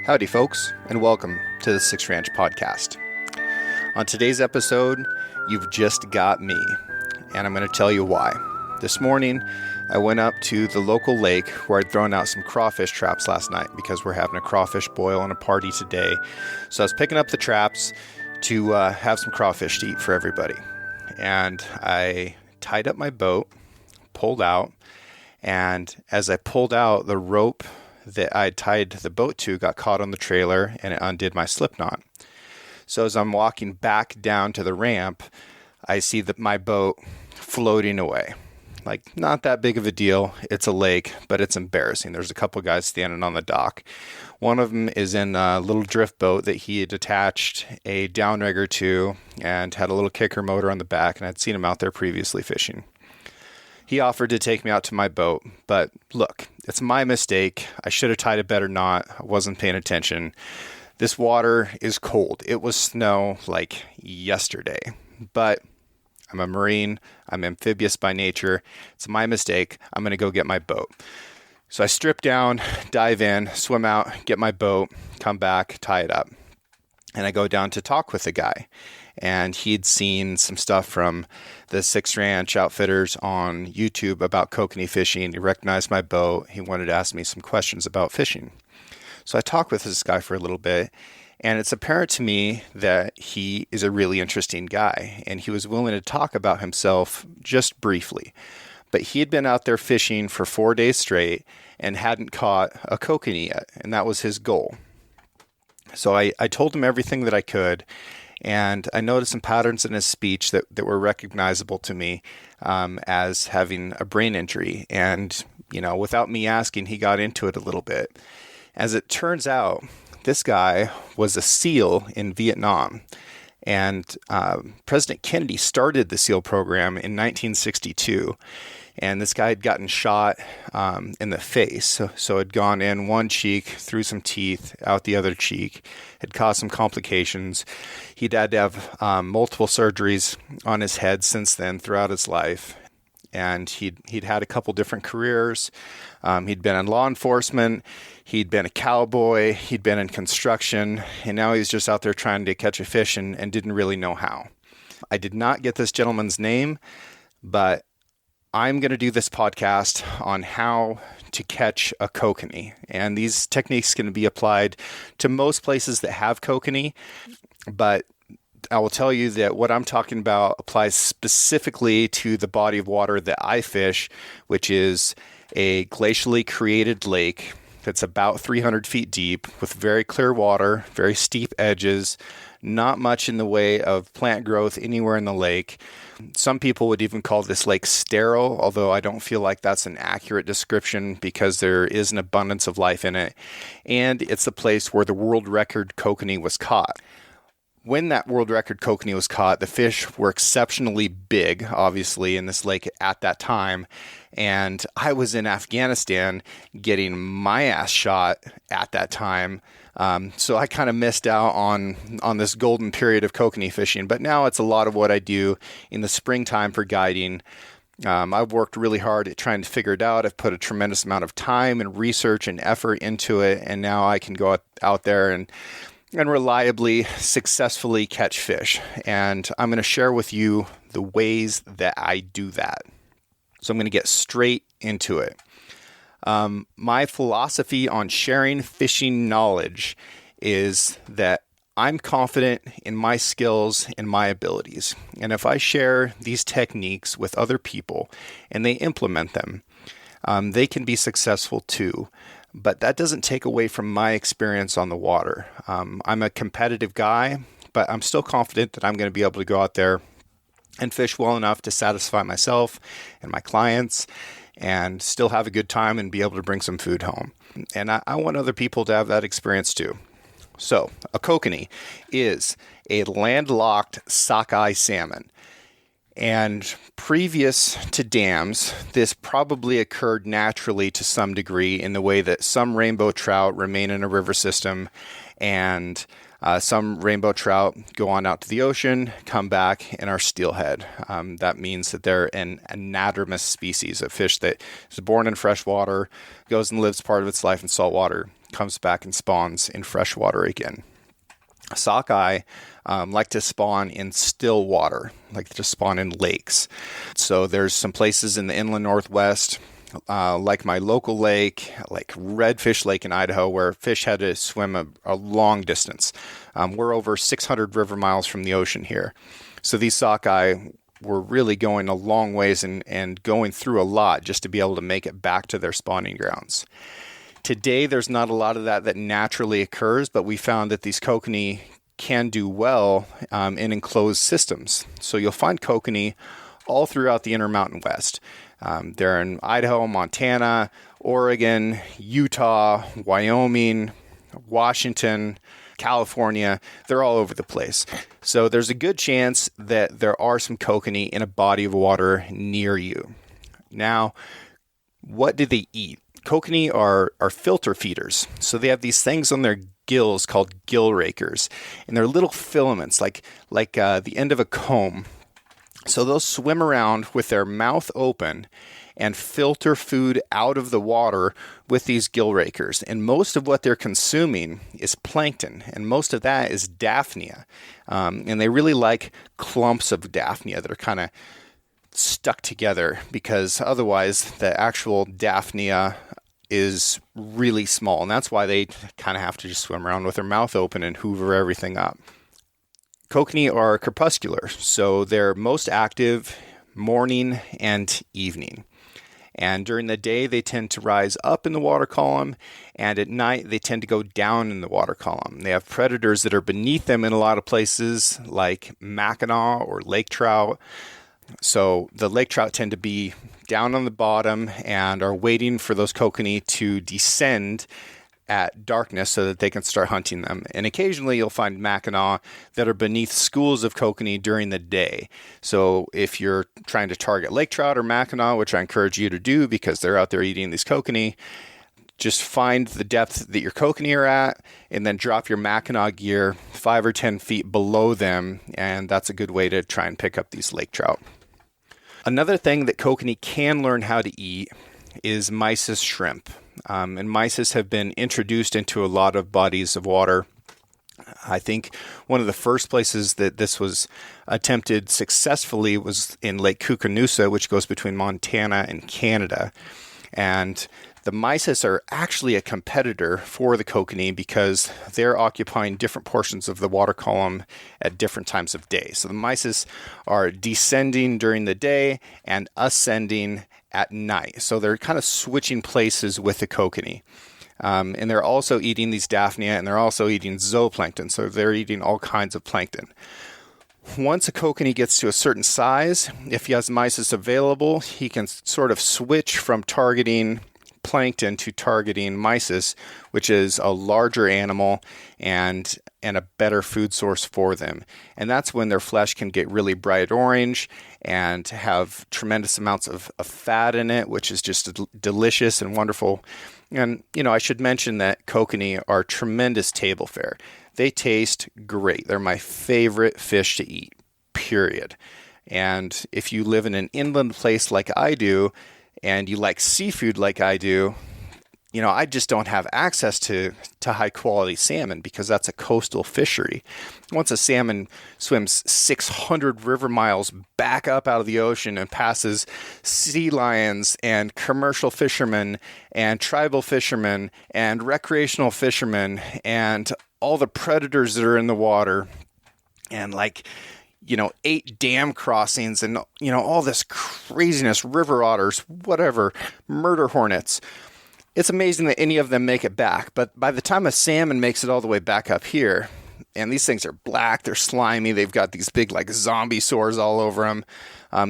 Howdy, folks, and welcome to the Six Ranch Podcast. On today's episode, you've just got me, and I'm going to tell you why. This morning, I went up to the local lake where I'd thrown out some crawfish traps last night because we're having a crawfish boil and a party today. So I was picking up the traps to have some crawfish to eat for everybody. And I tied up my boat, pulled out, and as I pulled out, the rope that I tied the boat to got caught on the trailer and it undid my slip knot. So as I'm walking back down to the ramp, I see that my boat floating away. Like, not that big of a deal. It's a lake, but it's embarrassing. There's a couple guys standing on the dock. One of them is in a little drift boat that he had attached a downrigger to and had a little kicker motor on the back, and I'd seen him out there previously fishing. He offered to take me out to my boat, but look, it's my mistake. I should have tied a better knot. I wasn't paying attention. This water is cold. It was snow like yesterday, but I'm a Marine. I'm amphibious by nature. It's my mistake. I'm going to go get my boat. So I strip down, dive in, swim out, get my boat, come back, tie it up. And I go down to talk with the guy. And he'd seen some stuff from the Six Ranch Outfitters on YouTube about kokanee fishing. He recognized my boat. He wanted to ask me some questions about fishing. So I talked with this guy for a little bit. And it's apparent to me that he is a really interesting guy, and he was willing to talk about himself just briefly. But he had been out there fishing for 4 days straight and hadn't caught a kokanee yet, and that was his goal. So I told him everything that I could, and I noticed some patterns in his speech that were recognizable to me as having a brain injury. And, without me asking, he got into it a little bit. As it turns out, this guy was a SEAL in Vietnam, and President Kennedy started the SEAL program in 1962, and this guy had gotten shot in the face, so had gone in one cheek, through some teeth, out the other cheek, had caused some complications. He'd had to have multiple surgeries on his head since then throughout his life, and he'd had a couple different careers. He'd been in law enforcement, he'd been a cowboy, he'd been in construction, and now he's just out there trying to catch a fish and didn't really know how. I did not get this gentleman's name, but I'm going to do this podcast on how to catch a kokanee. And these techniques can be applied to most places that have kokanee, but I will tell you that what I'm talking about applies specifically to the body of water that I fish, which is a glacially created lake that's about 300 feet deep with very clear water, very steep edges, not much in the way of plant growth anywhere in the lake. Some people would even call this lake sterile, although I don't feel like that's an accurate description because there is an abundance of life in it. And it's the place where the world record kokanee was caught. When that world record kokanee was caught, the fish were exceptionally big, obviously, in this lake at that time. And I was in Afghanistan getting my ass shot at that time. So I kind of missed out on this golden period of kokanee fishing. But now it's a lot of what I do in the springtime for guiding. I've worked really hard at trying to figure it out. I've put a tremendous amount of time and research and effort into it. And now I can go out there and reliably, successfully catch fish. And I'm going to share with you the ways that I do that. So I'm going to get straight into it. My philosophy on sharing fishing knowledge is that I'm confident in my skills and my abilities. And if I share these techniques with other people and they implement them, they can be successful too. But that doesn't take away from my experience on the water. I'm a competitive guy, but I'm still confident that I'm going to be able to go out there and fish well enough to satisfy myself and my clients and still have a good time and be able to bring some food home. And I want other people to have that experience too. So a kokanee is a landlocked sockeye salmon. And previous to dams, this probably occurred naturally to some degree in the way that some rainbow trout remain in a river system and some rainbow trout go on out to the ocean, come back, and are steelhead. That means that they're an anadromous species, a fish that is born in fresh water, goes and lives part of its life in salt water, comes back and spawns in fresh water again. Sockeye like to spawn in still water, like to spawn in lakes. So there's some places in the inland Northwest, like my local lake, like Redfish Lake in Idaho, where fish had to swim a long distance. We're over 600 river miles from the ocean here. So these sockeye were really going a long ways and going through a lot just to be able to make it back to their spawning grounds. Today, there's not a lot of that naturally occurs, but we found that these kokanee can do well in enclosed systems. So you'll find kokanee all throughout the Intermountain West. They're in Idaho, Montana, Oregon, Utah, Wyoming, Washington, California. They're all over the place. So there's a good chance that there are some kokanee in a body of water near you. Now, what do they eat? Kokanee are filter feeders. So they have these things on their gills called gill rakers, and they're little filaments like the end of a comb. So they'll swim around with their mouth open and filter food out of the water with these gill rakers. And most of what they're consuming is plankton, and most of that is Daphnia. And they really like clumps of Daphnia that are kind of stuck together, because otherwise the actual Daphnia is really small, and that's why they kind of have to just swim around with their mouth open and hoover everything up. Kokanee are crepuscular, so they're most active morning and evening. And during the day, they tend to rise up in the water column, and at night, they tend to go down in the water column. They have predators that are beneath them in a lot of places, like Mackinaw or lake trout. So the lake trout tend to be down on the bottom and are waiting for those kokanee to descend at darkness so that they can start hunting them. And occasionally you'll find Mackinaw that are beneath schools of kokanee during the day. So if you're trying to target lake trout or Mackinaw, which I encourage you to do because they're out there eating these kokanee, just find the depth that your kokanee are at and then drop your Mackinaw gear 5 or 10 feet below them. And that's a good way to try and pick up these lake trout. Another thing that kokanee can learn how to eat is mysis shrimp. And mysis have been introduced into a lot of bodies of water. I think one of the first places that this was attempted successfully was in Lake Kokanee, which goes between Montana and Canada. And the mysis are actually a competitor for the kokanee because they're occupying different portions of the water column at different times of day. So the mysis are descending during the day and ascending at night. So they're kind of switching places with the kokanee. And they're also eating these Daphnia, and they're also eating zooplankton. So they're eating all kinds of plankton. Once a kokanee gets to a certain size, if he has mysis available, he can sort of switch from targeting plankton to targeting mysis, which is a larger animal and a better food source for them. And that's when their flesh can get really bright orange and have tremendous amounts of fat in it, which is just delicious and wonderful. And, I should mention that kokanee are tremendous table fare. They taste great. They're my favorite fish to eat, period. And if you live in an inland place like I do, and you like seafood like I do, I just don't have access to high quality salmon because that's a coastal fishery. Once a salmon swims 600 river miles back up out of the ocean and passes sea lions and commercial fishermen and tribal fishermen and recreational fishermen and all the predators that are in the water and 8 dam crossings and, all this craziness, river otters, whatever, murder hornets. It's amazing that any of them make it back. But by the time a salmon makes it all the way back up here, and these things are black, they're slimy, they've got these big zombie sores all over them.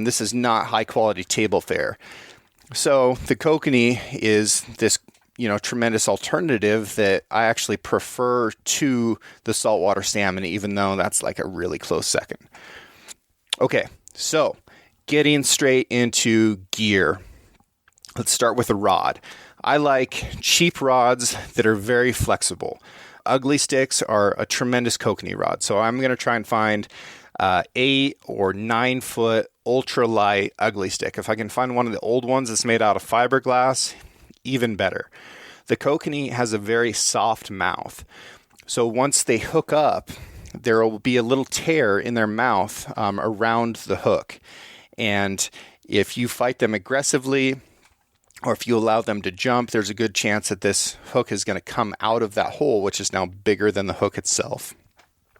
This is not high quality table fare. So the kokanee is this, tremendous alternative that I actually prefer to the saltwater salmon, even though that's a really close second. Okay, so getting straight into gear. Let's start with a rod. I like cheap rods that are very flexible. Ugly sticks are a tremendous kokanee rod. So I'm going to try and find 8 or 9 foot ultralight ugly stick. If I can find one of the old ones that's made out of fiberglass, even better. The kokanee has a very soft mouth. So once they hook up, there will be a little tear in their mouth around the hook. And if you fight them aggressively, or if you allow them to jump, there's a good chance that this hook is going to come out of that hole, which is now bigger than the hook itself.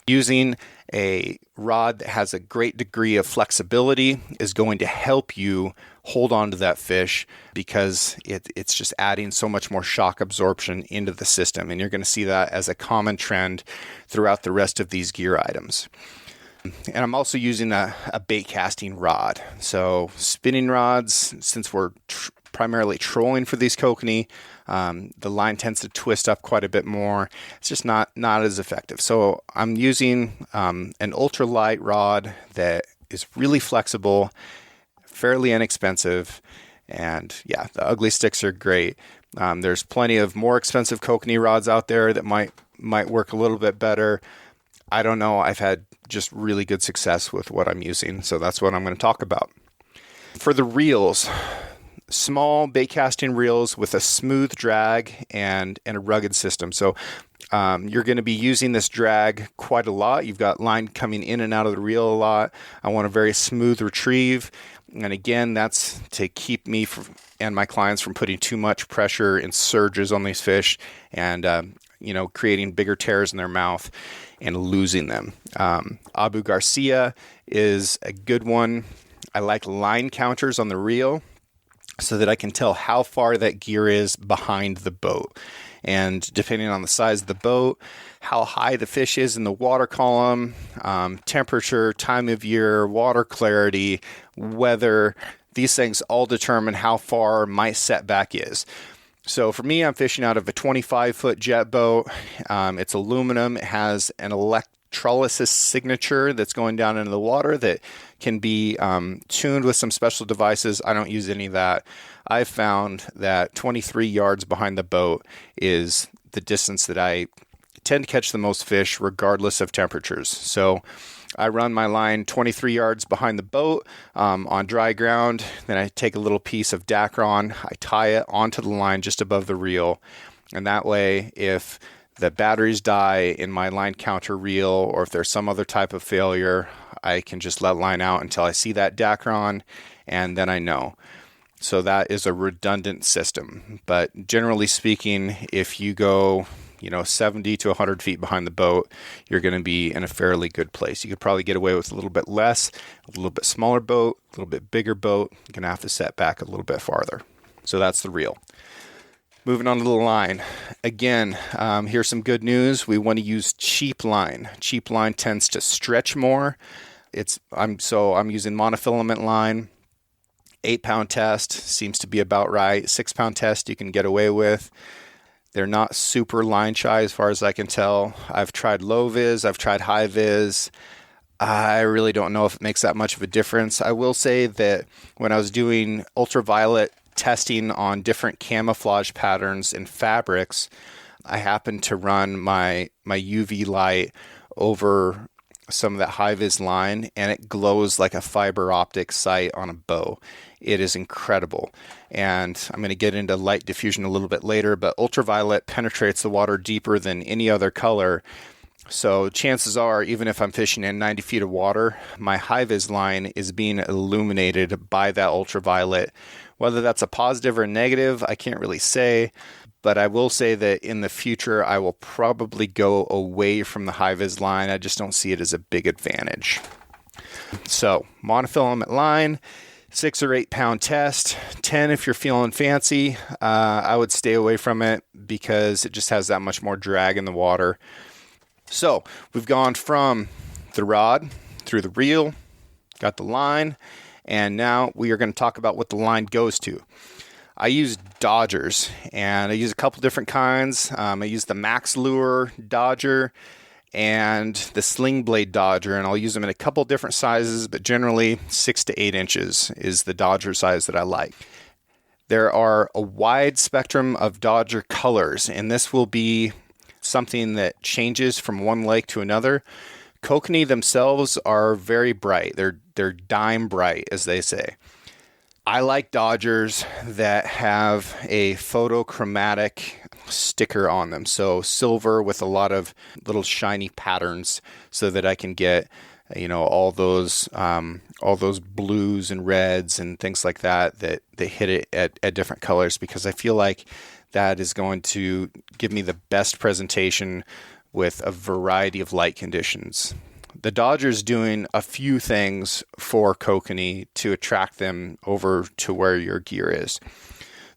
Using a rod that has a great degree of flexibility is going to help you hold on to that fish, because it's just adding so much more shock absorption into the system. And you're going to see that as a common trend throughout the rest of these gear items. And I'm also using a bait casting rod. So spinning rods, since we're primarily trolling for these kokanee, the line tends to twist up quite a bit more. It's just not as effective. So I'm using an ultralight rod that is really flexible, fairly inexpensive, and yeah, the ugly sticks are great. There's plenty of more expensive kokanee rods out there that might work a little bit better. I don't know. I've had just really good success with what I'm using, so that's what I'm going to talk about. For the reels, small bait casting reels with a smooth drag and a rugged system. So you're going to be using this drag quite a lot. You've got line coming in and out of the reel a lot. I want a very smooth retrieve. And again, that's to keep me and my clients from putting too much pressure and surges on these fish and creating bigger tears in their mouth and losing them. Abu Garcia is a good one. I like line counters on the reel so that I can tell how far that gear is behind the boat. And depending on the size of the boat, how high the fish is in the water column, temperature, time of year, water clarity, weather, these things all determine how far my setback is. So for me, I'm fishing out of a 25-foot jet boat. It's aluminum. It has an electrolysis signature that's going down into the water that can be tuned with some special devices. I don't use any of that. I've found that 23 yards behind the boat is the distance that I tend to catch the most fish regardless of temperatures. So I run my line 23 yards behind the boat on dry ground. Then I take a little piece of Dacron. I tie it onto the line just above the reel. And that way, if the batteries die in my line counter reel, or if there's some other type of failure, I can just let line out until I see that Dacron, and then I know. So that is a redundant system. But generally speaking, if you go 70 to 100 feet behind the boat, you're going to be in a fairly good place. You could probably get away with a little bit less, a little bit smaller boat, a little bit bigger boat. You're going to have to set back a little bit farther. So that's the reel. Moving on to the line. Again, here's some good news. We want to use cheap line. Cheap line tends to stretch more. I'm using monofilament line. 8-pound test seems to be about right. 6-pound test you can get away with. They're not super line shy as far as I can tell. I've tried low vis. I've tried high vis. I really don't know if it makes that much of a difference. I will say that when I was doing ultraviolet testing on different camouflage patterns and fabrics, I happened to run my UV light over some of that high vis line, and it glows like a fiber optic sight on a bow. It is incredible. And I'm going to get into light diffusion a little bit later, but ultraviolet penetrates the water deeper than any other color. So chances are, even if I'm fishing in 90 feet of water, my high vis line is being illuminated by that ultraviolet. Whether that's a positive or a negative, I can't really say. But I will say that in the future, I will probably go away from the high vis line. I just don't see it as a big advantage. So monofilament line, 6 or 8 pound test, 10 if you're feeling fancy. I would stay away from it because it just has that much more drag in the water. So we've gone from the rod through the reel, got the line, and now we are going to talk about what the line goes to. I use Dodgers, and I use a couple different kinds. I use the Max Lure Dodger and the Sling Blade Dodger, and I'll use them in a couple different sizes, but generally 6 to 8 inches is the Dodger size that I like. There are a wide spectrum of Dodger colors, and this will be something that changes from one lake to another. Kokanee themselves are very bright. They're dime bright, as they say. I like Dodgers that have a photochromatic sticker on them. So silver with a lot of little shiny patterns so that I can get, all those blues and reds and things like that hit it at different colors, because I feel like that is going to give me the best presentation with a variety of light conditions. The Dodger's doing a few things for kokanee to attract them over to where your gear is.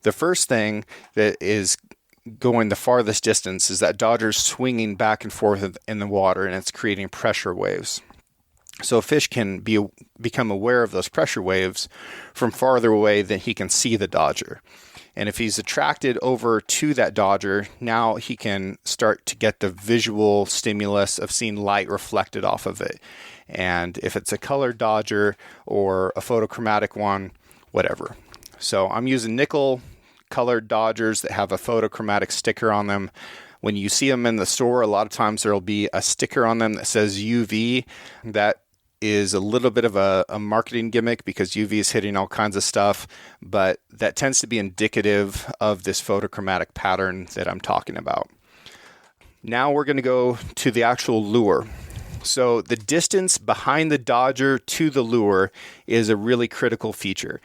The first thing that is going the farthest distance is that Dodger's swinging back and forth in the water, and it's creating pressure waves. So a fish can become aware of those pressure waves from farther away than he can see the Dodger. And if he's attracted over to that Dodger, now he can start to get the visual stimulus of seeing light reflected off of it. And if it's a colored Dodger or a photochromatic one, whatever. So I'm using nickel colored Dodgers that have a photochromatic sticker on them. When you see them in the store, a lot of times there'll be a sticker on them that says UV. That is a little bit of a marketing gimmick because UV is hitting all kinds of stuff, but that tends to be indicative of this photochromatic pattern that I'm talking about. Now we're going to go to the actual lure. So the distance behind the Dodger to the lure is a really critical feature.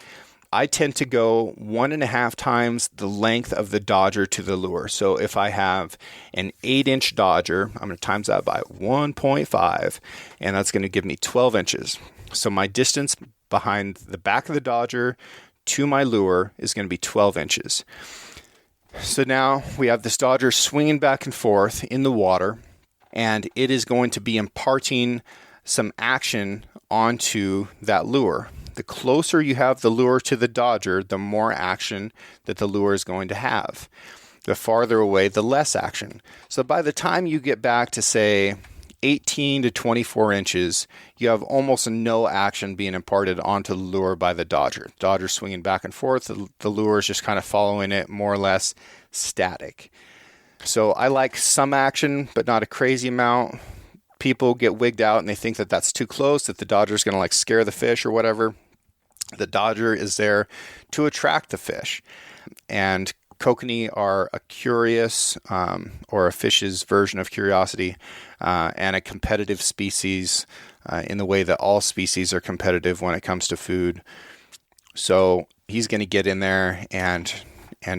I tend to go 1.5 times the length of the Dodger to the lure. So if I have an 8-inch Dodger, I'm going to times that by 1.5, and that's going to give me 12 inches. So my distance behind the back of the Dodger to my lure is going to be 12 inches. So now we have this Dodger swinging back and forth in the water, and it is going to be imparting some action onto that lure. The closer you have the lure to the Dodger, the more action that the lure is going to have. The farther away, the less action. So by the time you get back to, say, 18 to 24 inches, you have almost no action being imparted onto the lure by the Dodger. Dodger swinging back and forth, the lure is just kind of following it, more or less static. So I like some action, but not a crazy amount. People get wigged out and they think that that's too close, that the Dodger is going to scare the fish or whatever. The Dodger is there to attract the fish. And kokanee are a curious, or a fish's version of curiosity, and a competitive species in the way that all species are competitive when it comes to food. So he's going to get in there and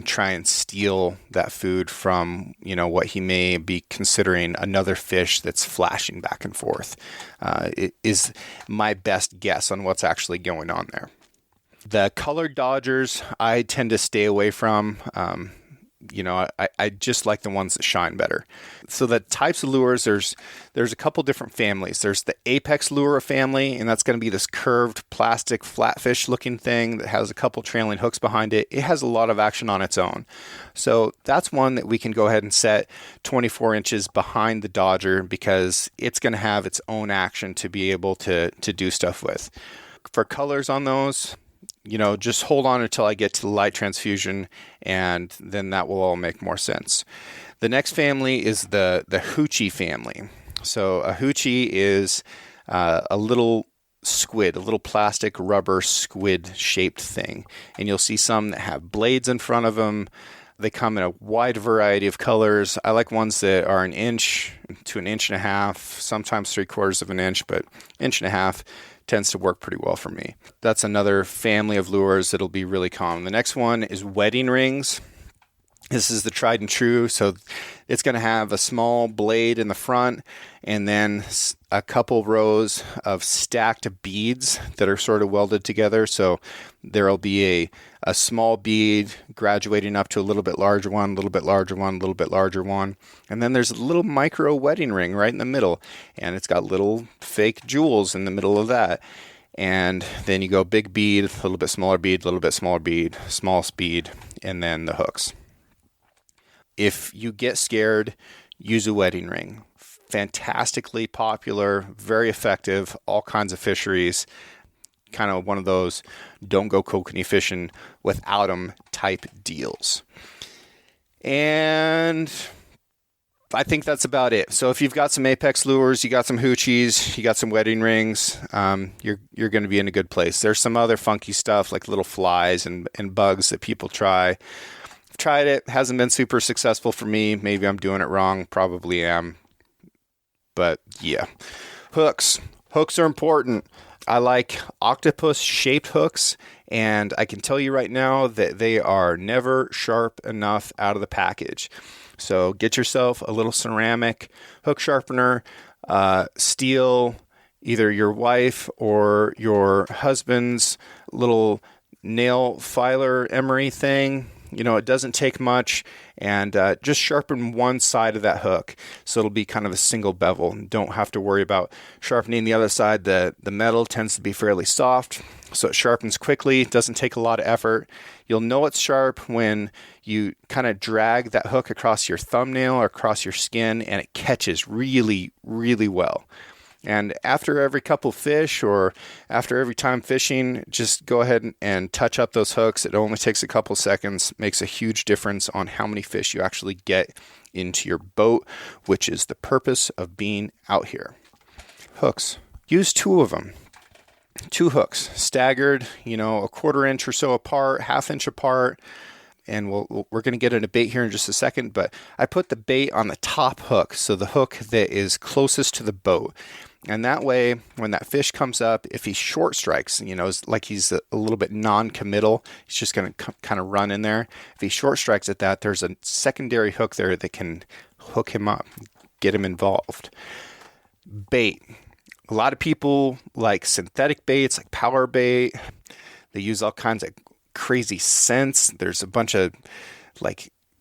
try and steal that food from, what he may be considering another fish that's flashing back and forth. It is my best guess on what's actually going on there. The colored Dodgers, I tend to stay away from. I just like the ones that shine better. So the types of lures, there's a couple different families. There's the Apex lure family, and that's going to be this curved plastic flatfish looking thing that has a couple trailing hooks behind it. It has a lot of action on its own. So that's one that we can go ahead and set 24 inches behind the Dodger because it's going to have its own action to be able to do stuff with. For colors on those, just hold on until I get to the light transfusion, and then that will all make more sense. The next family is the hoochie family. So a hoochie is a little squid, a little plastic rubber squid shaped thing. And you'll see some that have blades in front of them. They come in a wide variety of colors. I like ones that are 1 inch to 1.5 inches, sometimes 3/4 of an inch, but 1.5 inches tends to work pretty well for me. That's another family of lures that'll be really common. The next one is wedding rings. This is the tried and true. So it's going to have a small blade in the front and then a couple rows of stacked beads that are sort of welded together. So there'll be a small bead graduating up to a little bit larger one, a little bit larger one, a little bit larger one. And then there's a little micro wedding ring right in the middle. And it's got little fake jewels in the middle of that. And then you go big bead, a little bit smaller bead, a little bit smaller bead, small bead, and then the hooks. If you get scared, use a wedding ring. Fantastically popular, very effective, all kinds of fisheries. Kind of one of those don't go kokanee fishing without them type deals. And I think that's about it. So if you've got some Apex lures, you got some hoochies, you got some wedding rings, you're going to be in a good place. There's some other funky stuff like little flies and bugs that people try. tried it. Hasn't been super successful for me. Maybe I'm doing it wrong. Probably am. But yeah. Hooks. Hooks are important. I like octopus-shaped hooks, and I can tell you right now that they are never sharp enough out of the package. So get yourself a little ceramic hook sharpener, steal either your wife or your husband's little nail filer emery thing. You know, it doesn't take much, and just sharpen one side of that hook so it'll be kind of a single bevel. Don't have to worry about sharpening the other side. The metal tends to be fairly soft, so it sharpens quickly. It doesn't take a lot of effort. You'll know it's sharp when you kind of drag that hook across your thumbnail or across your skin, and it catches really, really well. And after every couple fish or after every time fishing, just go ahead and touch up those hooks. It only takes a couple seconds, makes a huge difference on how many fish you actually get into your boat, which is the purpose of being out here. Hooks. Use 2 of them. 2 hooks, staggered, a 1/4 inch or so apart, 1/2 inch apart. And we're going to get into bait here in just a second, but I put the bait on the top hook, so the hook that is closest to the boat. And that way, when that fish comes up, if he short strikes, it's like he's a little bit non-committal, he's just going to kind of run in there. If he short strikes at that, there's a secondary hook there that can hook him up, get him involved. Bait. A lot of people like synthetic baits, like power bait. They use all kinds of crazy scents. There's a bunch of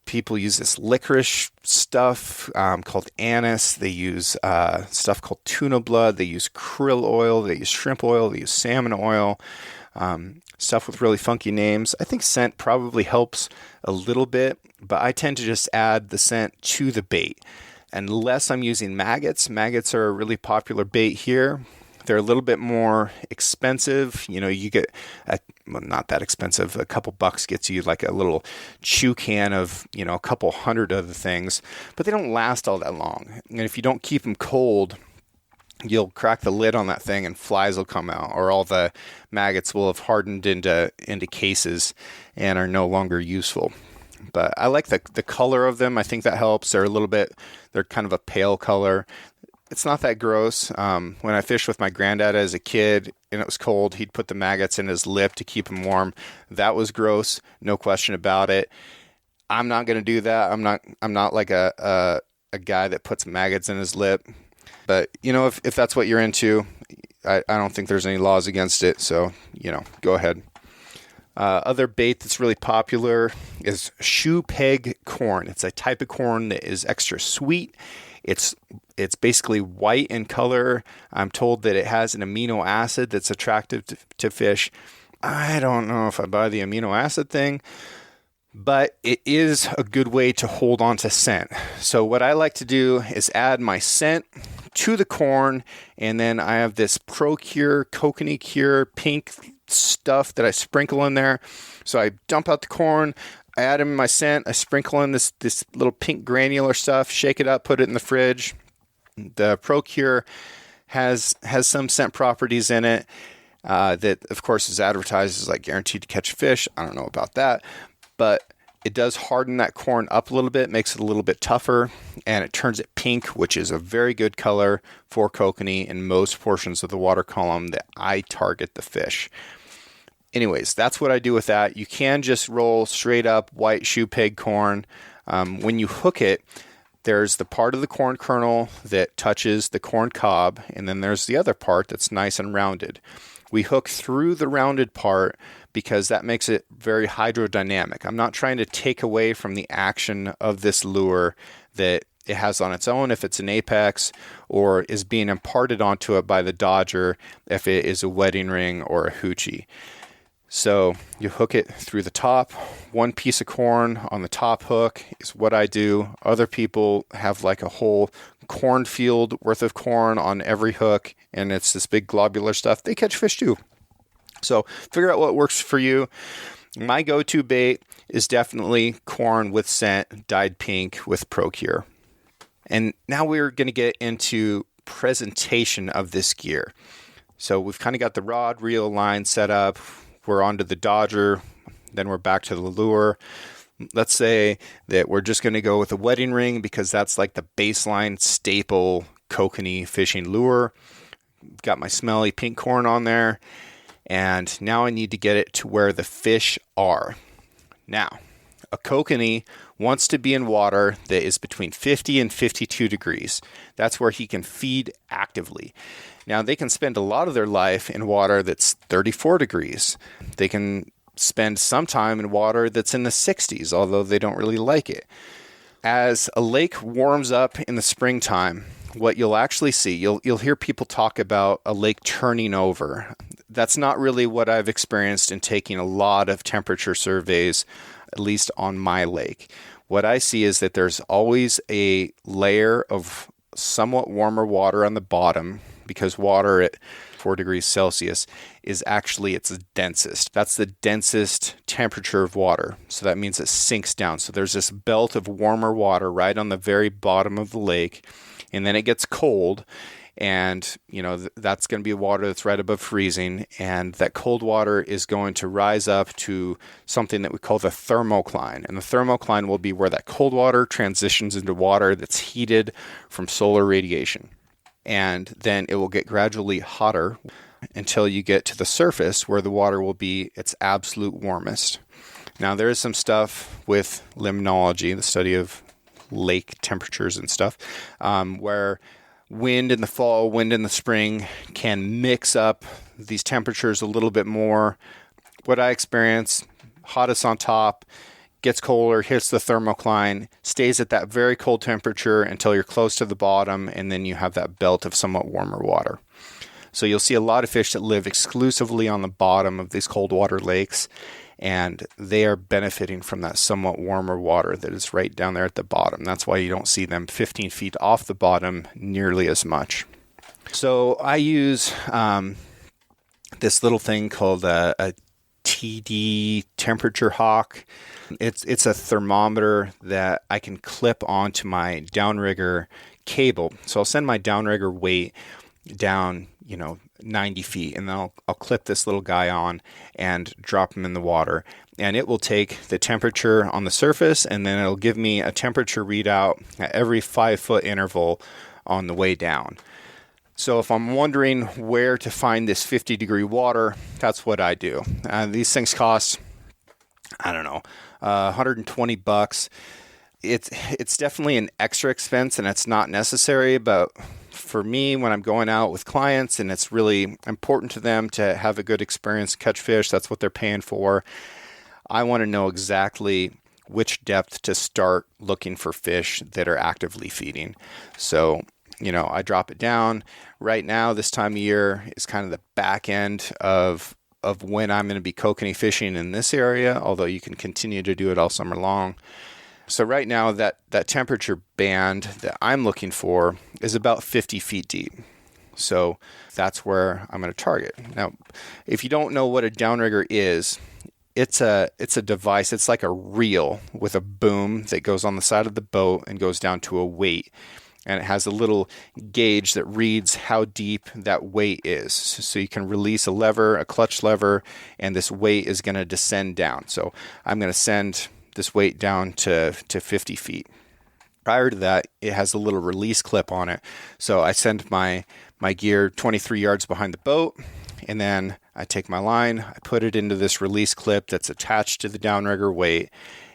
people use this licorice stuff called anise. They use stuff called tuna blood. They use krill oil. They use shrimp oil. They use salmon oil. Stuff with really funky names. I think scent probably helps a little bit, but I tend to just add the scent to the bait. Unless I'm using maggots. Maggots are a really popular bait here. They're a little bit more expensive. You get, not that expensive. A couple bucks gets you like a little chew can of, a couple hundred of the things, but they don't last all that long. And if you don't keep them cold, you'll crack the lid on that thing and flies will come out, or all the maggots will have hardened into cases and are no longer useful. But I like the color of them. I think that helps. They're kind of a pale color. It's not that gross. When I fished with my granddad as a kid and it was cold, he'd put the maggots in his lip to keep him warm. That was gross, no question about it. I'm not going to do that. I'm not like a guy that puts maggots in his lip. But if that's what you're into, I don't think there's any laws against it. So go ahead. Other bait that's really popular is shoe peg corn. It's a type of corn that is extra sweet. It's basically white in color. I'm told that it has an amino acid that's attractive to fish. I don't know if I buy the amino acid thing, but it is a good way to hold on to scent. So what I like to do is add my scent to the corn, and then I have this Pro-Cure, Kokanee Cure pink stuff that I sprinkle in there. So I dump out the corn, I add in my scent, I sprinkle in this little pink granular stuff, shake it up, put it in the fridge. The Pro-Cure has some scent properties in it that, of course, is advertised as like guaranteed to catch fish. I don't know about that, but it does harden that corn up a little bit, makes it a little bit tougher, and it turns it pink, which is a very good color for kokanee in most portions of the water column that I target the fish. Anyways, that's what I do with that. You can just roll straight up white shoe peg corn. When you hook it, there's the part of the corn kernel that touches the corn cob, and then there's the other part that's nice and rounded. We hook through the rounded part because that makes it very hydrodynamic. I'm not trying to take away from the action of this lure that it has on its own if it's an apex, or is being imparted onto it by the dodger if it is a wedding ring or a hoochie. So you hook it through the top. One piece of corn on the top hook is what I do. Other people have like a whole cornfield worth of corn on every hook, and it's this big globular stuff. They catch fish too. So figure out what works for you. My go-to bait is definitely corn with scent, dyed pink with Pro-Cure. And now we're going to get into presentation of this gear. So we've kind of got the rod, reel, line set up. We're onto the dodger, then we're back to the lure. Let's say that we're just going to go with a wedding ring because that's like the baseline staple kokanee fishing lure. Got my smelly pink corn on there, and now I need to get it to where the fish are. Now, a kokanee wants to be in water that is between 50 and 52 degrees. That's where he can feed actively. Now, they can spend a lot of their life in water that's 34 degrees. They can spend some time in water that's in the 60s, although they don't really like it. As a lake warms up in the springtime, what you'll actually see, you'll hear people talk about a lake turning over. That's not really what I've experienced in taking a lot of temperature surveys, at least on my lake. What I see is that there's always a layer of somewhat warmer water on the bottom, because water at 4 degrees Celsius is actually its densest. That's the densest temperature of water. So that means it sinks down. So there's this belt of warmer water right on the very bottom of the lake, and then it gets cold. And, that's going to be water that's right above freezing. And that cold water is going to rise up to something that we call the thermocline. And the thermocline will be where that cold water transitions into water that's heated from solar radiation. And then it will get gradually hotter until you get to the surface where the water will be its absolute warmest. Now, there is some stuff with limnology, the study of lake temperatures and stuff, where wind in the fall, wind in the spring can mix up these temperatures a little bit more. What I experience, hottest on top, gets colder, hits the thermocline, stays at that very cold temperature until you're close to the bottom, and then you have that belt of somewhat warmer water. So you'll see a lot of fish that live exclusively on the bottom of these cold water lakes, and they are benefiting from that somewhat warmer water that is right down there at the bottom. That's why you don't see them 15 feet off the bottom nearly as much. So I use this little thing called a TD temperature hawk. It's a thermometer that I can clip onto my downrigger cable. So I'll send my downrigger weight down, 90 feet, and then I'll clip this little guy on and drop him in the water. And it will take the temperature on the surface, and then it'll give me a temperature readout at every 5-foot interval on the way down. So if I'm wondering where to find this 50-degree water, that's what I do. These things cost, $120. It's definitely an extra expense, and it's not necessary, but for me, when I'm going out with clients and it's really important to them to have a good experience, catch fish, that's what they're paying for. I want to know exactly which depth to start looking for fish that are actively feeding. So, I drop it down. Right now, this time of year is kind of the back end of when I'm going to be kokanee fishing in this area, although you can continue to do it all summer long. So right now, that temperature band that I'm looking for is about 50 feet deep. So that's where I'm going to target. Now, if you don't know what a downrigger is, it's a device. It's like a reel with a boom that goes on the side of the boat and goes down to a weight. And it has a little gauge that reads how deep that weight is. So you can release a lever, a clutch lever, and this weight is going to descend down. So I'm going to send this weight down to 50 feet. Prior to that, it has a little release clip on it. So I send my gear 23 yards behind the boat, and then I take my line, I put it into this release clip that's attached to the downrigger weight,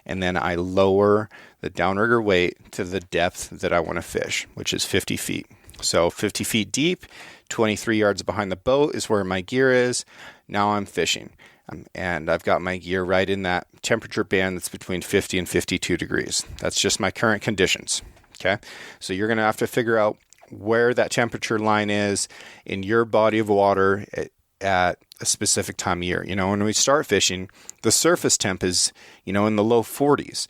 and then I lower the downrigger weight to the depth that I want to fish, which is 50 feet. So 50 feet deep, 23 yards behind the boat is where my gear is. Now I'm fishing. And I've got my gear right in that temperature band that's between 50 and 52 degrees. That's just my current conditions. Okay. So you're going to have to figure out where that temperature line is in your body of water at a specific time of year. When we start fishing, the surface temp is, in the low 40s.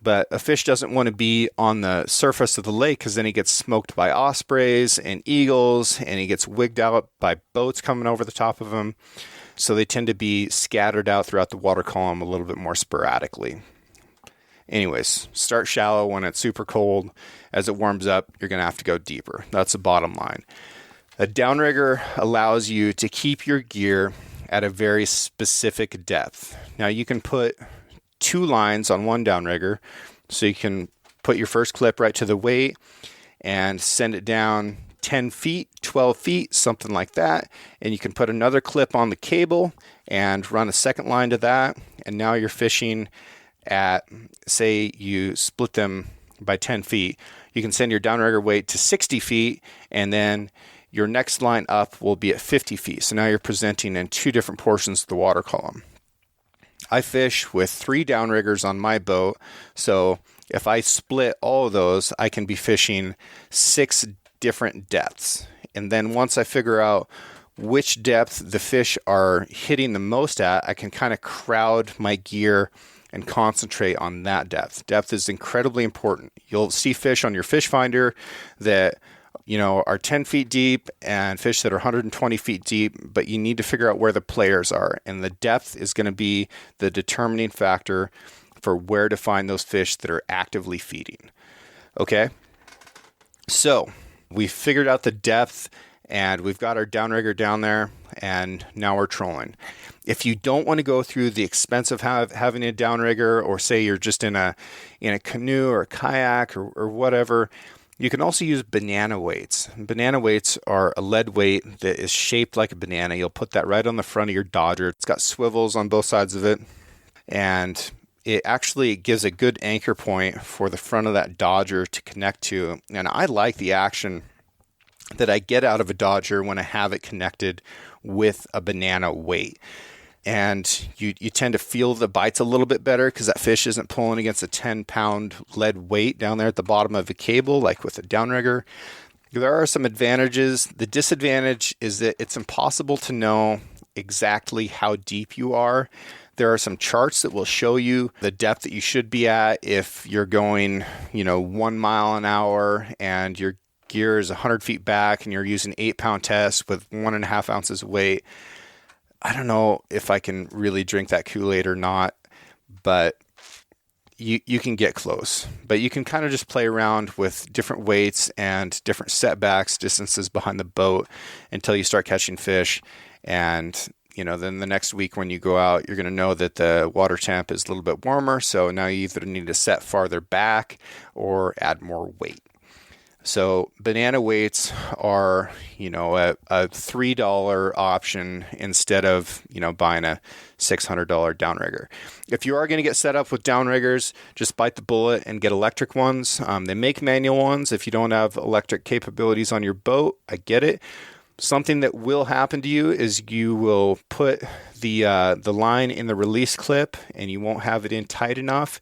But a fish doesn't want to be on the surface of the lake because then he gets smoked by ospreys and eagles, and he gets wigged out by boats coming over the top of him. So they tend to be scattered out throughout the water column a little bit more sporadically. Anyways, start shallow when it's super cold. As it warms up, you're going to have to go deeper. That's the bottom line. A downrigger allows you to keep your gear at a very specific depth. Now, you can put 2 lines on one downrigger. So you can put your first clip right to the weight and send it down 10 feet, 12 feet, something like that. And you can put another clip on the cable and run a second line to that. And now you're fishing at, say you split them by 10 feet. You can send your downrigger weight to 60 feet, and then your next line up will be at 50 feet. So now you're presenting in 2 different portions of the water column. I fish with 3 downriggers on my boat. So if I split all of those, I can be fishing 6 different depths. And then once I figure out which depth the fish are hitting the most at, I can kind of crowd my gear and concentrate on that depth. Depth is incredibly important. You'll see fish on your fish finder that, are 10 feet deep and fish that are 120 feet deep, but you need to figure out where the players are. And the depth is going to be the determining factor for where to find those fish that are actively feeding. Okay? So we figured out the depth, and we've got our downrigger down there, and now we're trolling. If you don't want to go through the expense of having a downrigger, or say you're just in a canoe or a kayak or whatever, you can also use banana weights. Banana weights are a lead weight that is shaped like a banana. You'll put that right on the front of your Dodger. It's got swivels on both sides of it, and it actually gives a good anchor point for the front of that Dodger to connect to. And I like the action that I get out of a Dodger when I have it connected with a banana weight. And you tend to feel the bites a little bit better because that fish isn't pulling against a 10-pound lead weight down there at the bottom of the cable like with a downrigger. There are some advantages. The disadvantage is that it's impossible to know exactly how deep you are. There are some charts that will show you the depth that you should be at if you're going, 1 mile an hour and your gear is 100 feet back and you're using 8-pound tests with 1.5 ounces of weight. I don't know if I can really drink that Kool-Aid or not, but you can get close. But you can kind of just play around with different weights and different setbacks, distances behind the boat until you start catching fish. And, then the next week when you go out, you're going to know that the water temp is a little bit warmer. So now you either need to set farther back or add more weight. So banana weights are, a $3 option instead of, buying a $600 downrigger. If you are going to get set up with downriggers, just bite the bullet and get electric ones. They make manual ones if you don't have electric capabilities on your boat. I get it. Something that will happen to you is you will put the line in the release clip and you won't have it in tight enough.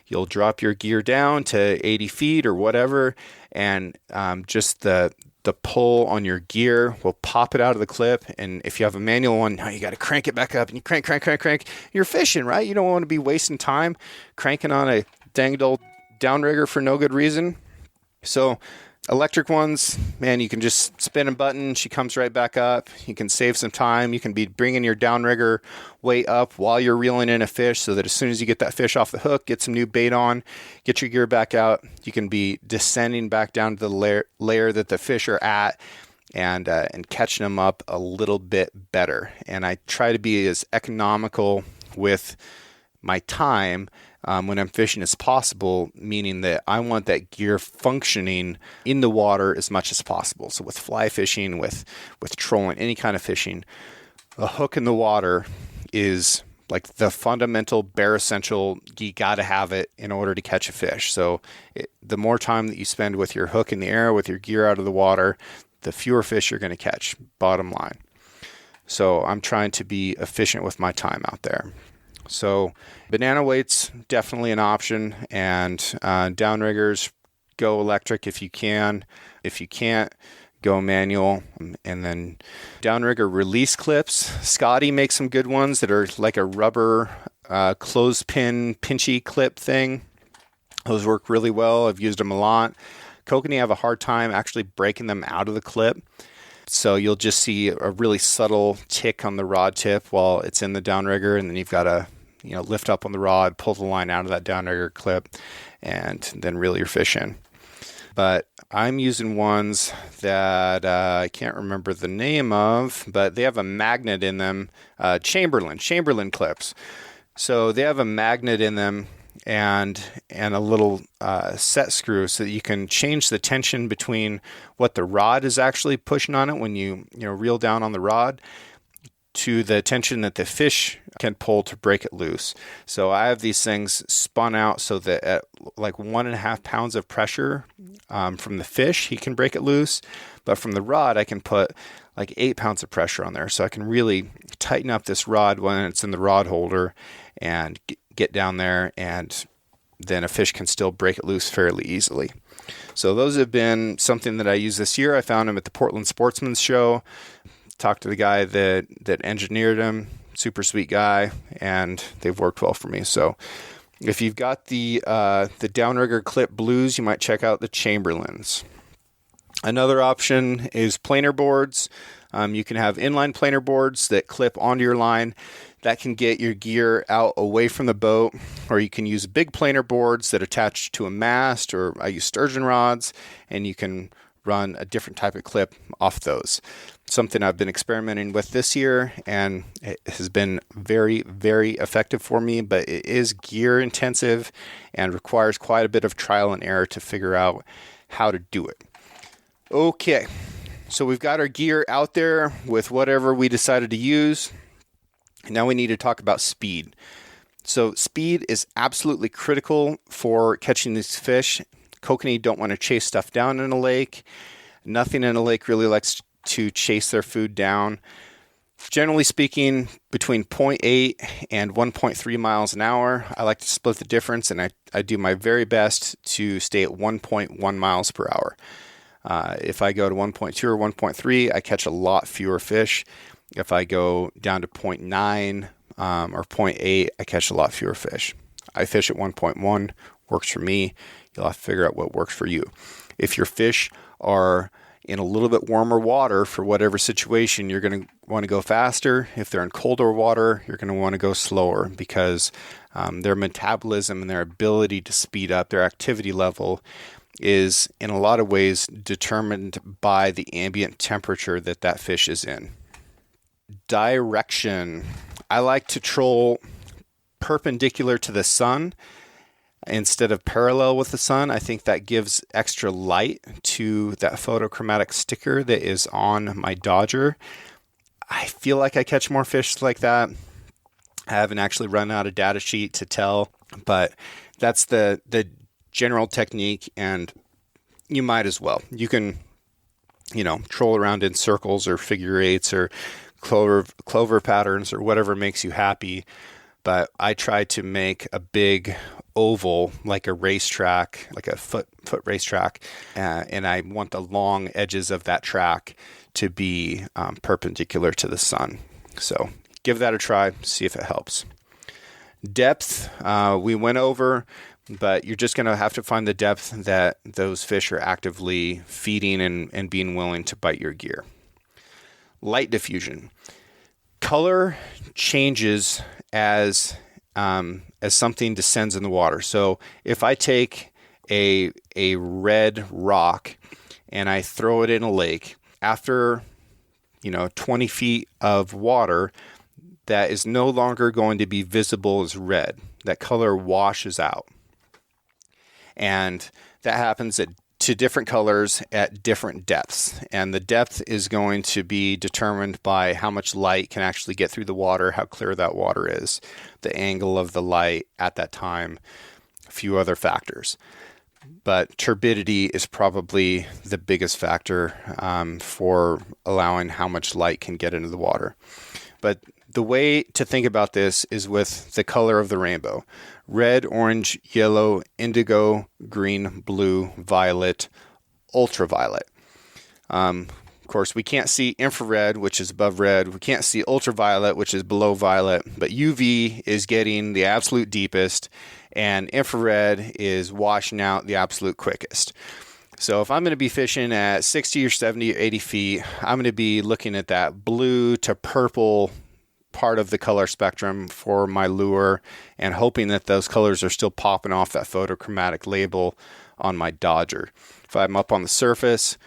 You'll drop your gear down to 80 feet or whatever, and just the pull on your gear will pop it out of the clip. And if you have a manual one, now you got to crank it back up, and you crank. You're fishing, right? You don't want to be wasting time cranking on a danged old downrigger for no good reason. So electric ones, man, you can just spin a button. She comes right back up. You can save some time. You can be bringing your downrigger weight up while you're reeling in a fish so that as soon as you get that fish off the hook, get some new bait on, get your gear back out, you can be descending back down to the layer that the fish are at and catching them up a little bit better. And I try to be as economical with my time when I'm fishing as possible, meaning that I want that gear functioning in the water as much as possible. So with fly fishing, with trolling, any kind of fishing, a hook in the water is like the fundamental bare essential. You got to have it in order to catch a fish. So the more time that you spend with your hook in the air, with your gear out of the water, the fewer fish you're going to catch, bottom line. So I'm trying to be efficient with my time out there. So banana weights, definitely an option, and downriggers, go electric if you can. If you can't, go manual. And then downrigger release clips. Scotty makes some good ones that are like a rubber clothespin pinchy clip thing. Those work really well. I've used them a lot. Kokanee have a hard time actually breaking them out of the clip. So you'll just see a really subtle tick on the rod tip while it's in the downrigger, and then you've got to lift up on the rod, pull the line out of that downrigger clip, and then reel your fish in. But I'm using ones that I can't remember the name of, but they have a magnet in them. Chamberlain clips. So they have a magnet in them and a little set screw so that you can change the tension between what the rod is actually pushing on it when you reel down on the rod to the tension that the fish can pull to break it loose. So I have these things spun out so that at like 1.5 pounds of pressure from the fish, he can break it loose. But from the rod, I can put like 8 pounds of pressure on there. So I can really tighten up this rod when it's in the rod holder and get down there, and then a fish can still break it loose fairly easily. So those have been something that I used this year. I found them at the Portland Sportsman's Show. Talked to the guy that engineered them, super sweet guy, and they've worked well for me. So if you've got the downrigger clip blues, you might check out the Chamberlains. Another option is planer boards. You can have inline planer boards that clip onto your line. That can get your gear out away from the boat, or you can use big planer boards that attach to a mast, or I use sturgeon rods, and you can run a different type of clip off those. Something I've been experimenting with this year, and it has been very, very effective for me, but it is gear intensive and requires quite a bit of trial and error to figure out how to do it. Okay, so we've got our gear out there with whatever we decided to use. Now we need to talk about speed. So speed is absolutely critical for catching these fish. Kokanee don't want to chase stuff down in a lake. Nothing in a lake really likes to chase their food down. Generally speaking, between 0.8 and 1.3 miles an hour. I like to split the difference, and I do my very best to stay at 1.1 miles per hour. If I go to 1.2 or 1.3, I catch a lot fewer fish. If I go down to 0.9 or 0.8, I catch a lot fewer fish. I fish at 1.1, works for me. You'll have to figure out what works for you. If your fish are in a little bit warmer water for whatever situation, you're going to want to go faster. If they're in colder water, you're going to want to go slower, because their metabolism and their ability to speed up, their activity level, is in a lot of ways determined by the ambient temperature that fish is in. Direction. I like to troll perpendicular to the sun instead of parallel with the sun. I think that gives extra light to that photochromatic sticker that is on my Dodger. I feel like I catch more fish like that. I haven't actually run out a data sheet to tell, but that's the general technique, and you might as well. You can, troll around in circles or figure eights or clover patterns or whatever makes you happy. But I try to make a big oval, like a racetrack, like a foot racetrack, and I want the long edges of that track to be perpendicular to the sun. So give that a try, see if it helps. Depth, we went over, but you're just going to have to find the depth that those fish are actively feeding and being willing to bite your gear. Light diffusion. Color changes as something descends in the water. So if I take a red rock and I throw it in a lake, after 20 feet of water, that is no longer going to be visible as red. That color washes out. And that happens to different colors at different depths. And the depth is going to be determined by how much light can actually get through the water, how clear that water is, the angle of the light at that time, a few other factors. But turbidity is probably the biggest factor for allowing how much light can get into the water. But the way to think about this is with the color of the rainbow. Red, orange, yellow, indigo, green, blue, violet, ultraviolet. Of course, we can't see infrared, which is above red. We can't see ultraviolet, which is below violet. But UV is getting the absolute deepest, and infrared is washing out the absolute quickest. So if I'm going to be fishing at 60 or 70 or 80 feet, I'm going to be looking at that blue to purple part of the color spectrum for my lure and hoping that those colors are still popping off that photochromatic label on my Dodger. If I'm up on the surface,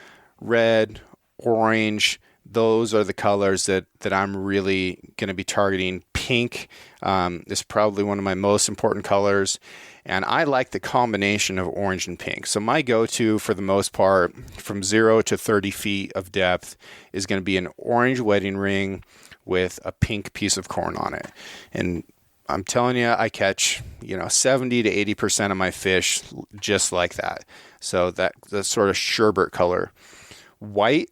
red, orange, those are the colors that I'm really going to be targeting. Pink is probably one of my most important colors. And I like the combination of orange and pink. So my go-to for the most part from 0 to 30 feet of depth is going to be an orange wedding ring with a pink piece of corn on it. And I'm telling you, I catch, 70 to 80% of my fish just like that. So that sort of sherbet color. White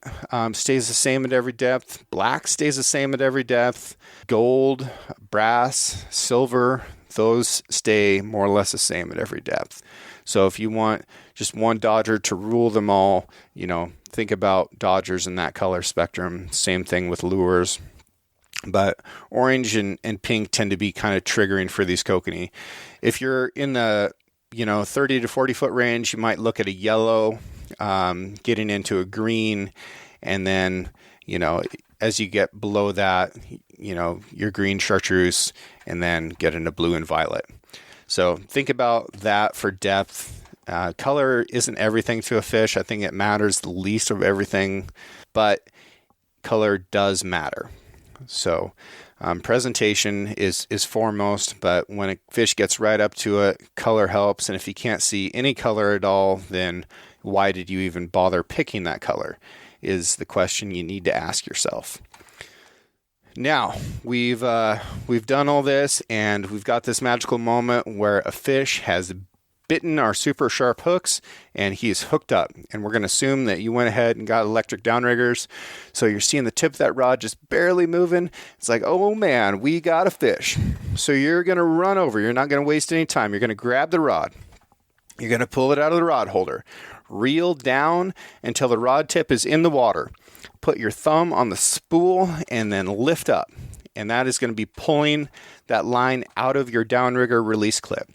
stays the same at every depth. Black stays the same at every depth. Gold, brass, silver, those stay more or less the same at every depth. So if you want just one Dodger to rule them all, think about Dodgers in that color spectrum. Same thing with lures. But orange and pink tend to be kind of triggering for these kokanee. If you're in the 30 to 40 foot range, you might look at a yellow, getting into a green, and then as you get below that, your green chartreuse, and then get into blue and violet. So think about that for depth. Color isn't everything to a fish. I think it matters the least of everything, but color does matter. So presentation is foremost, but when a fish gets right up to it, color helps. And if you can't see any color at all, then why did you even bother picking that color is the question you need to ask yourself. Now, we've done all this, and we've got this magical moment where a fish has bitten our super sharp hooks and he's hooked up, and we're going to assume that you went ahead and got electric downriggers, so you're seeing the tip of that rod just barely moving. It's like, oh man, we got a fish. So you're going to run over, you're not going to waste any time, you're going to grab the rod, you're going to pull it out of the rod holder, reel down until the rod tip is in the water, put your thumb on the spool, and then lift up, and that is going to be pulling that line out of your downrigger release clip.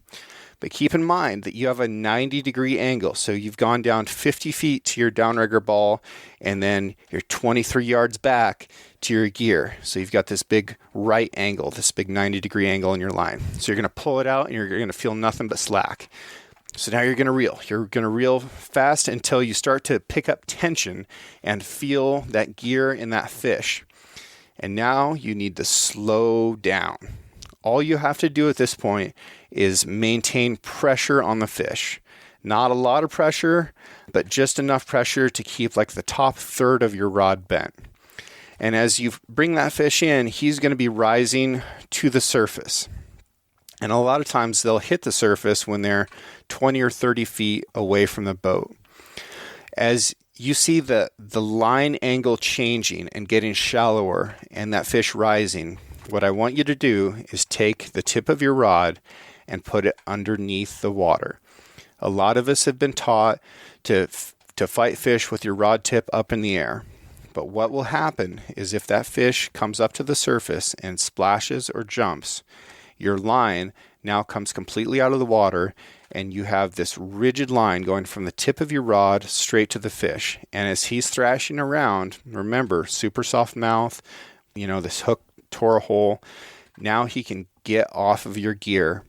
But keep in mind that you have a 90-degree angle. So you've gone down 50 feet to your downrigger ball, and then you're 23 yards back to your gear. So you've got this big right angle, this big 90-degree angle in your line. So you're going to pull it out, and you're going to feel nothing but slack. So now you're going to reel. You're going to reel fast until you start to pick up tension and feel that gear in that fish. And now you need to slow down. All you have to do at this point is maintain pressure on the fish. Not a lot of pressure, but just enough pressure to keep like the top third of your rod bent. And as you bring that fish in, he's going to be rising to the surface. And a lot of times they'll hit the surface when they're 20 or 30 feet away from the boat. As you see the line angle changing and getting shallower and that fish rising, what I want you to do is take the tip of your rod and put it underneath the water. A lot of us have been taught to fight fish with your rod tip up in the air. But what will happen is if that fish comes up to the surface and splashes or jumps, your line now comes completely out of the water, and you have this rigid line going from the tip of your rod straight to the fish. And as he's thrashing around, remember, super soft mouth, this hook tore a hole. Now he can get off of your gear,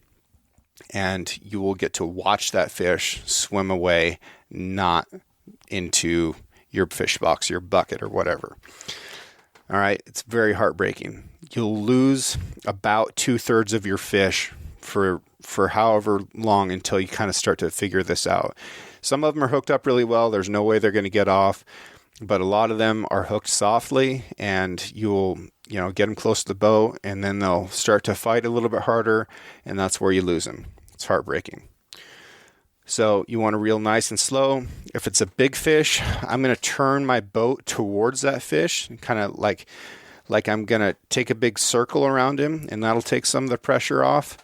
and you will get to watch that fish swim away, not into your fish box, your bucket, or whatever. All right, it's very heartbreaking. You'll lose about 2/3 of your fish for however long until you kind of start to figure this out. Some of them are hooked up really well. There's no way they're going to get off, but a lot of them are hooked softly, and you'll get them close to the boat, and then they'll start to fight a little bit harder, and that's where you lose them. It's heartbreaking. So you want to reel nice and slow. If it's a big fish, I'm going to turn my boat towards that fish, kind of like I'm going to take a big circle around him, and that'll take some of the pressure off.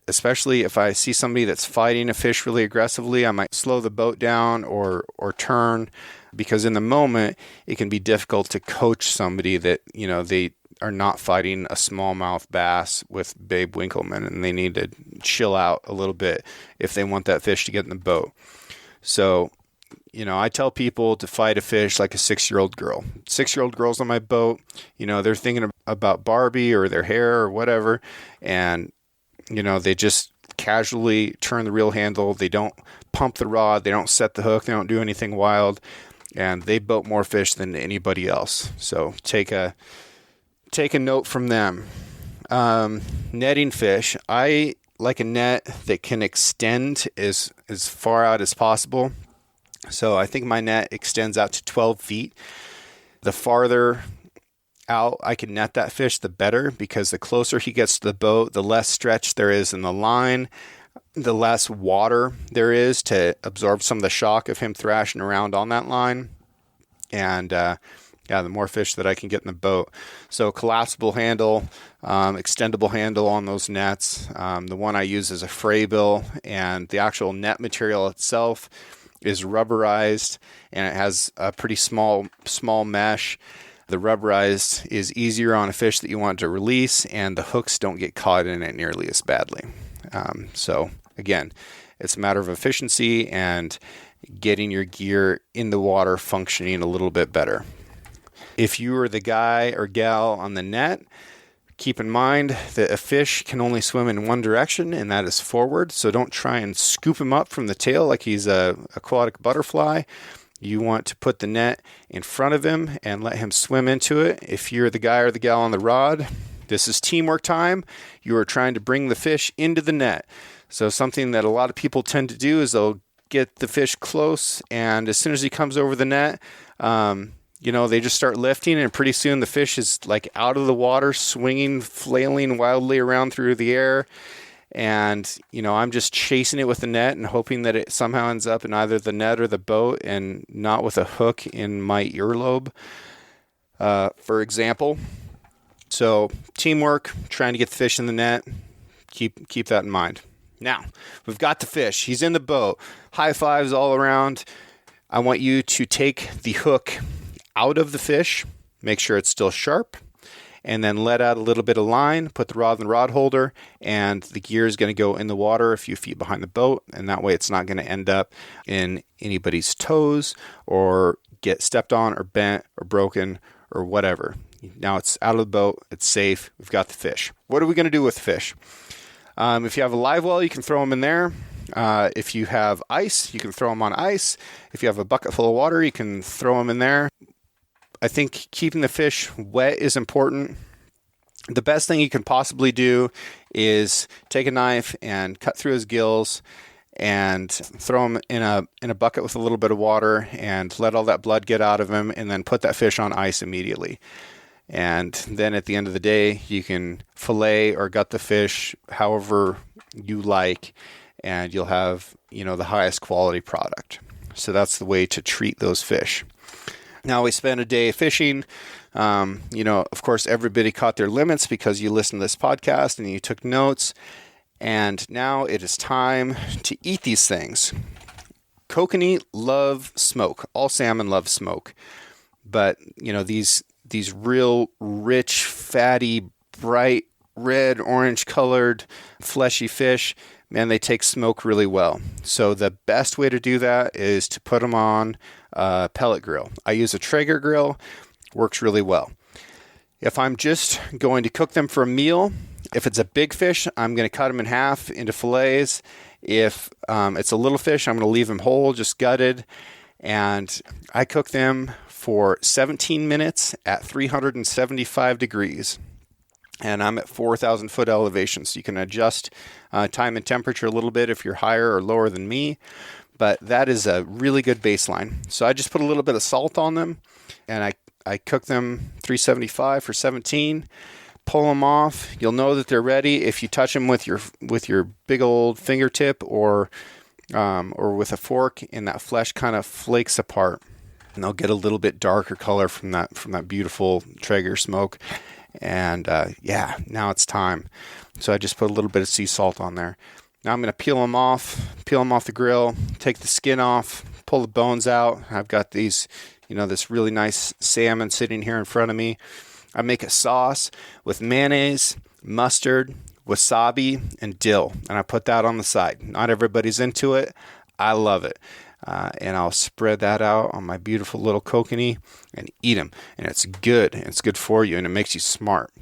Especially if I see somebody that's fighting a fish really aggressively, I might slow the boat down or turn, because in the moment it can be difficult to coach somebody that, they are not fighting a smallmouth bass with Babe Winkleman, and they need to chill out a little bit if they want that fish to get in the boat. So, I tell people to fight a fish like a 6-year-old girl. 6-year-old girls on my boat, they're thinking about Barbie or their hair or whatever, and they just casually turn the reel handle. They don't pump the rod. They don't set the hook. They don't do anything wild. and they boat more fish than anybody else. So take a note from them. Netting fish. I like a net that can extend as far out as possible. So I think my net extends out to 12 feet. The farther out I can net that fish, the better, because the closer he gets to the boat, the less stretch there is in the line, the less water there is to absorb some of the shock of him thrashing around on that line. And the more fish that I can get in the boat. So collapsible handle, extendable handle on those nets. The one I use is a fray bill, and the actual net material itself is rubberized, and it has a pretty small mesh. The rubberized is easier on a fish that you want to release, and the hooks don't get caught in it nearly as badly. So again, it's a matter of efficiency and getting your gear in the water functioning a little bit better. If you are the guy or gal on the net, keep in mind that a fish can only swim in one direction, and that is forward. So don't try and scoop him up from the tail like he's an aquatic butterfly. You want to put the net in front of him and let him swim into it. If you're the guy or the gal on the rod, this is teamwork time. You are trying to bring the fish into the net. So something that a lot of people tend to do is they'll get the fish close, and as soon as he comes over the net, they just start lifting, and pretty soon the fish is like out of the water, swinging, flailing wildly around through the air. And, I'm just chasing it with the net and hoping that it somehow ends up in either the net or the boat and not with a hook in my earlobe, for example. So teamwork, trying to get the fish in the net, keep that in mind. Now, we've got the fish. He's in the boat. High fives all around. I want you to take the hook out of the fish, make sure it's still sharp, and then let out a little bit of line, put the rod in the rod holder, and the gear is going to go in the water a few feet behind the boat, and that way it's not going to end up in anybody's toes or get stepped on or bent or broken or whatever. Now it's out of the boat, it's safe, we've got the fish. What are we going to do with the fish? If you have a live well, you can throw them in there. If you have ice, you can throw them on ice. If you have a bucket full of water, you can throw them in there. I think keeping the fish wet is important. The best thing you can possibly do is take a knife and cut through his gills and throw him in a bucket with a little bit of water and let all that blood get out of him, and then put that fish on ice immediately. And then at the end of the day, you can fillet or gut the fish however you like, and you'll have, the highest quality product. So that's the way to treat those fish. Now we spent a day fishing. Of course, everybody caught their limits because you listened to this podcast and you took notes. And now it is time to eat these things. Kokanee love smoke. All salmon love smoke. But, these real rich, fatty, bright, red, orange colored, fleshy fish, man, they take smoke really well. So the best way to do that is to put them on a pellet grill. I use a Traeger grill, works really well. If I'm just going to cook them for a meal, if it's a big fish, I'm going to cut them in half into fillets. If it's a little fish, I'm going to leave them whole, just gutted. And I cook them for 17 minutes at 375 degrees. And I'm at 4,000 foot elevation, so you can adjust time and temperature a little bit if you're higher or lower than me. But that is a really good baseline. So I just put a little bit of salt on them, and I cook them 375 for 17. Pull them off. You'll know that they're ready if you touch them with your big old fingertip or with a fork, and that flesh kind of flakes apart, and they'll get a little bit darker color from that beautiful Traeger smoke. And now it's time. So I just put a little bit of sea salt on there. Now I'm going to peel them off the grill, take the skin off, pull the bones out. I've got these, this really nice salmon sitting here in front of me. I make a sauce with mayonnaise, mustard, wasabi, and dill, and I put that on the side. Not everybody's into it. I love it. And I'll spread that out on my beautiful little kokanee and eat them. And it's good. And it's good for you, and it makes you smart.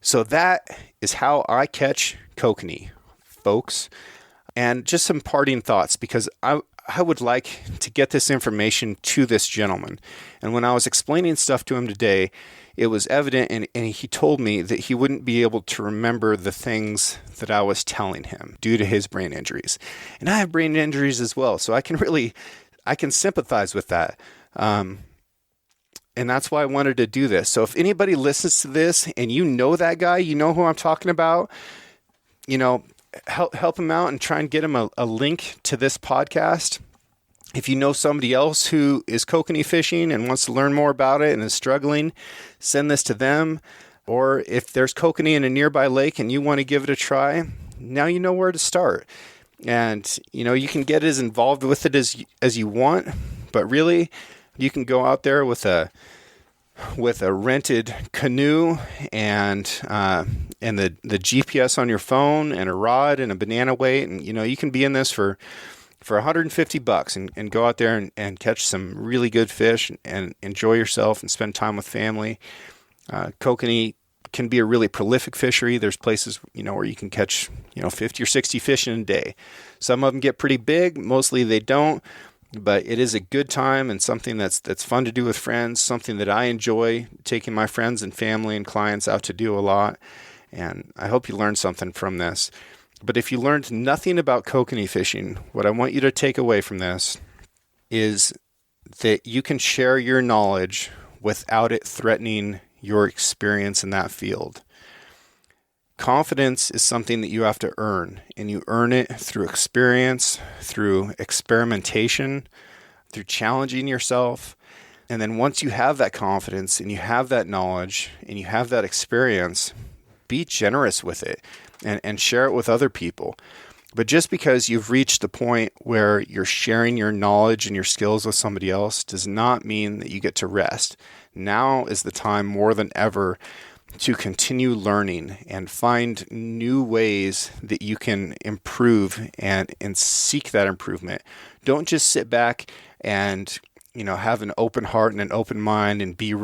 So that is how I catch kokanee, folks. And just some parting thoughts, because I I would like to get this information to this gentleman. And when I was explaining stuff to him today, it was evident, and he told me that he wouldn't be able to remember the things that I was telling him due to his brain injuries. And I have brain injuries as well, so I can sympathize with that. And that's why I wanted to do this. So if anybody listens to this and you know that guy, you know who I'm talking about, help him out and try and get him a link to this podcast. If you know somebody else who is kokanee fishing and wants to learn more about it and is struggling, send this to them. Or if there's kokanee in a nearby lake and you want to give it a try, now you know where to start. And, you can get as involved with it as you want, but really you can go out there with a rented canoe and the GPS on your phone and a rod and a banana weight. And, you can be in this for $150 and go out there and catch some really good fish and enjoy yourself and spend time with family. Kokanee can be a really prolific fishery. There's places, where you can catch, 50 or 60 fish in a day. Some of them get pretty big. Mostly they don't, but it is a good time and something that's fun to do with friends, something that I enjoy taking my friends and family and clients out to do a lot. And I hope you learned something from this. But if you learned nothing about kokanee fishing, what I want you to take away from this is that you can share your knowledge without it threatening your experience in that field. Confidence is something that you have to earn, and you earn it through experience, through experimentation, through challenging yourself. And then once you have that confidence and you have that knowledge and you have that experience, be generous with it. And share it with other people. But just because you've reached the point where you're sharing your knowledge and your skills with somebody else does not mean that you get to rest. Now is the time more than ever to continue learning and find new ways that you can improve and seek that improvement. Don't just sit back and have an open heart and an open mind and be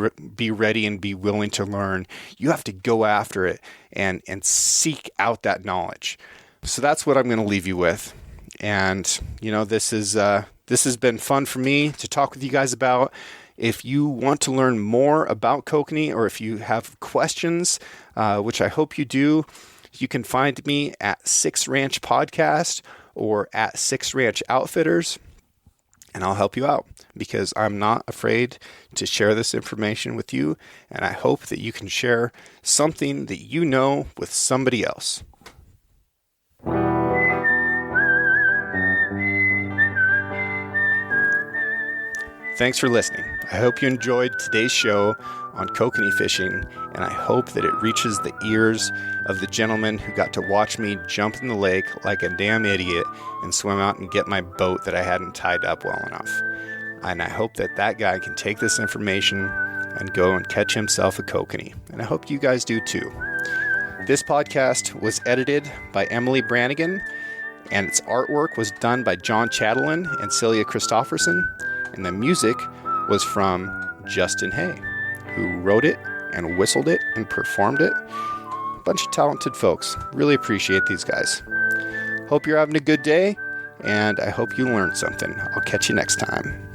ready and be willing to learn. You have to go after it and seek out that knowledge. So that's what I'm going to leave you with. And, this has been fun for me to talk with you guys about. If you want to learn more about kokanee, or if you have questions, which I hope you do, you can find me at Six Ranch Podcast or at Six Ranch Outfitters. And I'll help you out because I'm not afraid to share this information with you. And I hope that you can share something that you know with somebody else. Thanks for listening. I hope you enjoyed today's show on kokanee fishing, and I hope that it reaches the ears of the gentleman who got to watch me jump in the lake like a damn idiot and swim out and get my boat that I hadn't tied up well enough. And I hope that guy can take this information and go and catch himself a kokanee. And I hope you guys do too. This podcast was edited by Emily Brannigan, and its artwork was done by John Chatelain and Celia Christofferson, and the music was from Justin Hay, who wrote it and whistled it and performed it. A bunch of talented folks. Really appreciate these guys. Hope you're having a good day, and I hope you learned something. I'll catch you next time.